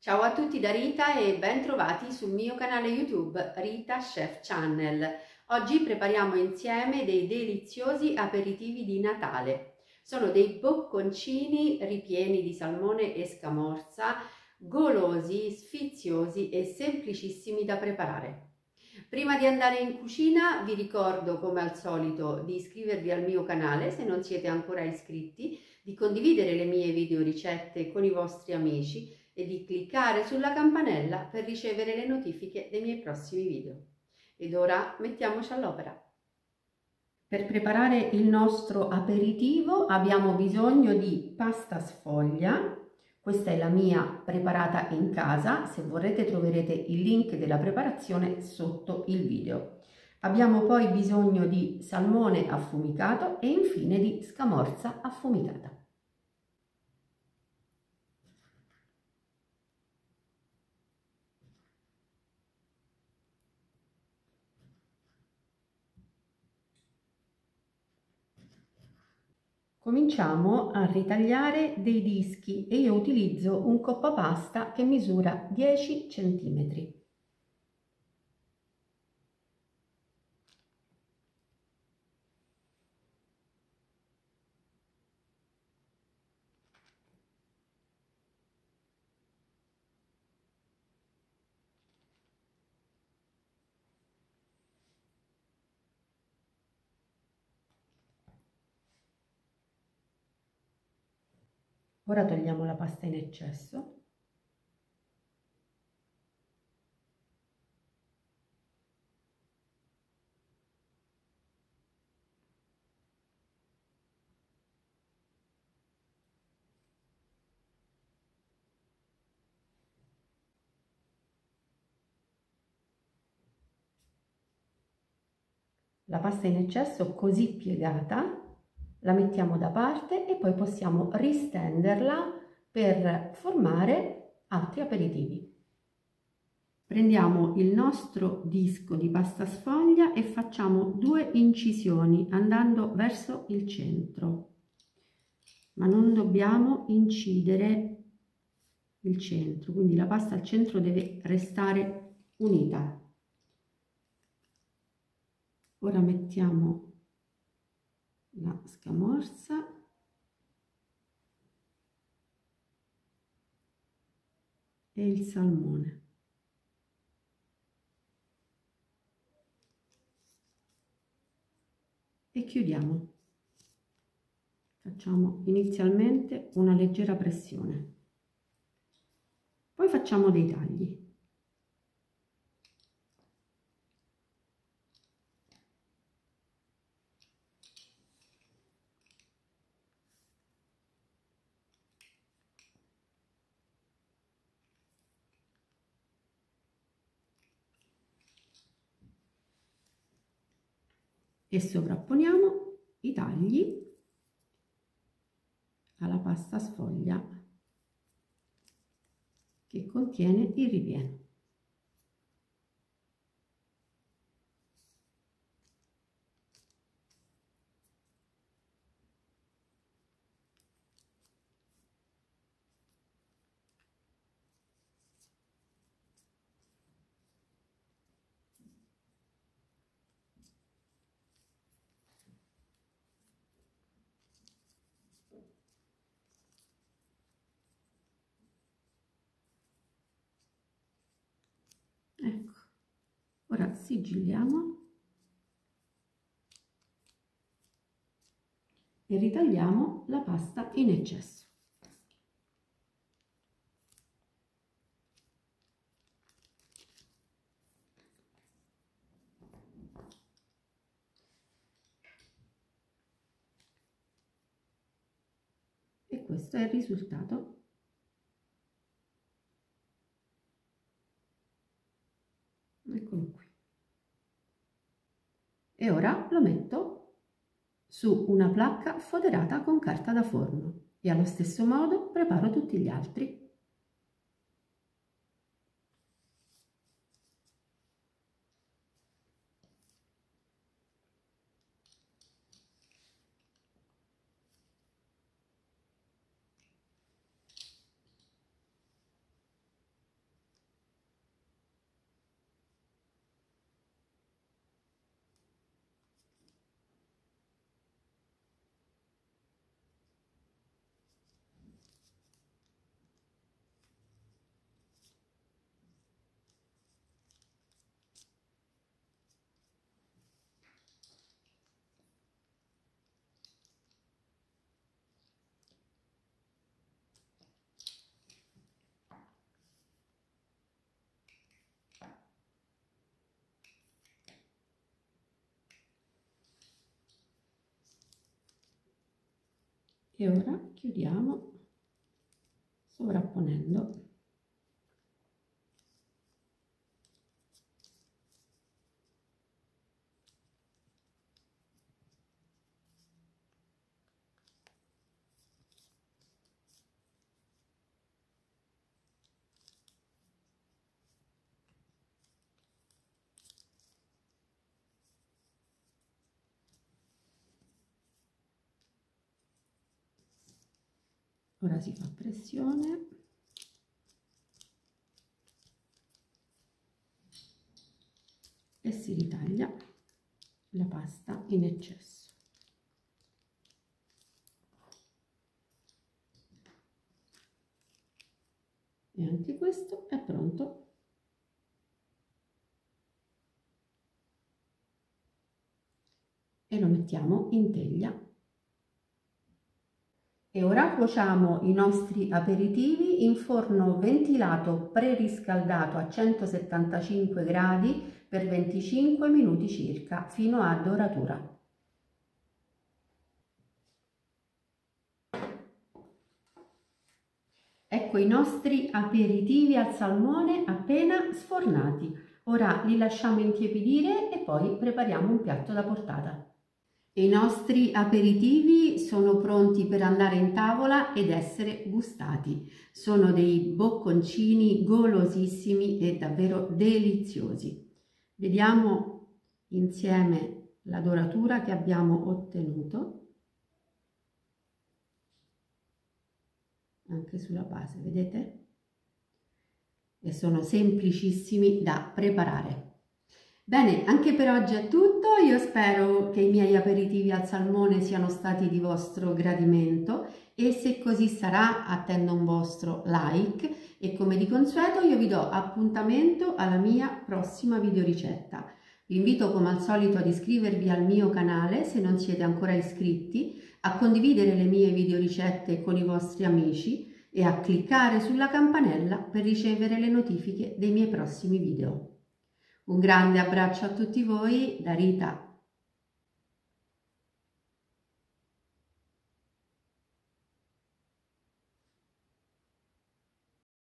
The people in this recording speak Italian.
Ciao a tutti da Rita e ben trovati sul mio canale YouTube Rita Chef Channel. Oggi prepariamo insieme dei deliziosi aperitivi di Natale. Sono dei bocconcini ripieni di salmone e scamorza, golosi, sfiziosi e semplicissimi da preparare. Prima di andare in cucina vi ricordo come al solito di iscrivervi al mio canale se non siete ancora iscritti, di condividere le mie video ricette con i vostri amici e di cliccare sulla campanella per ricevere le notifiche dei miei prossimi video. Ed ora mettiamoci all'opera. Per preparare il nostro aperitivo abbiamo bisogno di pasta sfoglia. Questa è la mia preparata in casa, se vorrete troverete il link della preparazione sotto il video. Abbiamo poi bisogno di salmone affumicato e infine di scamorza affumicata. Cominciamo a ritagliare dei dischi e io utilizzo un coppa pasta che misura 10 cm. Ora togliamo la pasta in eccesso. La pasta in eccesso così piegata la mettiamo da parte e poi possiamo ristenderla per formare altri aperitivi. Prendiamo il nostro disco di pasta sfoglia e facciamo 2 incisioni andando verso il centro, ma non dobbiamo incidere il centro, quindi la pasta al centro deve restare unita. Ora mettiamo la scamorza e il salmone. E chiudiamo. Facciamo inizialmente una leggera pressione. Poi facciamo dei tagli. E sovrapponiamo i tagli alla pasta sfoglia che contiene il ripieno. Ecco, ora sigilliamo e ritagliamo la pasta in eccesso. E questo è il risultato. Eccolo qui. E ora lo metto su una placca foderata con carta da forno e allo stesso modo preparo tutti gli altri. E ora chiudiamo sovrapponendo. Ora si fa pressione e si ritaglia la pasta in eccesso. E anche questo è pronto. E lo mettiamo in teglia. E ora cuociamo i nostri aperitivi in forno ventilato preriscaldato a 175 gradi per 25 minuti circa, fino a doratura. Ecco i nostri aperitivi al salmone appena sfornati. Ora li lasciamo intiepidire e poi prepariamo un piatto da portata. I nostri aperitivi sono pronti per andare in tavola ed essere gustati. Sono dei bocconcini golosissimi e davvero deliziosi. Vediamo insieme la doratura che abbiamo ottenuto. Anche sulla base, vedete? E sono semplicissimi da preparare. Bene, anche per oggi è tutto. Io spero che i miei aperitivi al salmone siano stati di vostro gradimento e se così sarà attendo un vostro like e come di consueto io vi do appuntamento alla mia prossima videoricetta. Vi invito come al solito ad iscrivervi al mio canale se non siete ancora iscritti, a condividere le mie videoricette con i vostri amici e a cliccare sulla campanella per ricevere le notifiche dei miei prossimi video. Un grande abbraccio a tutti voi da Rita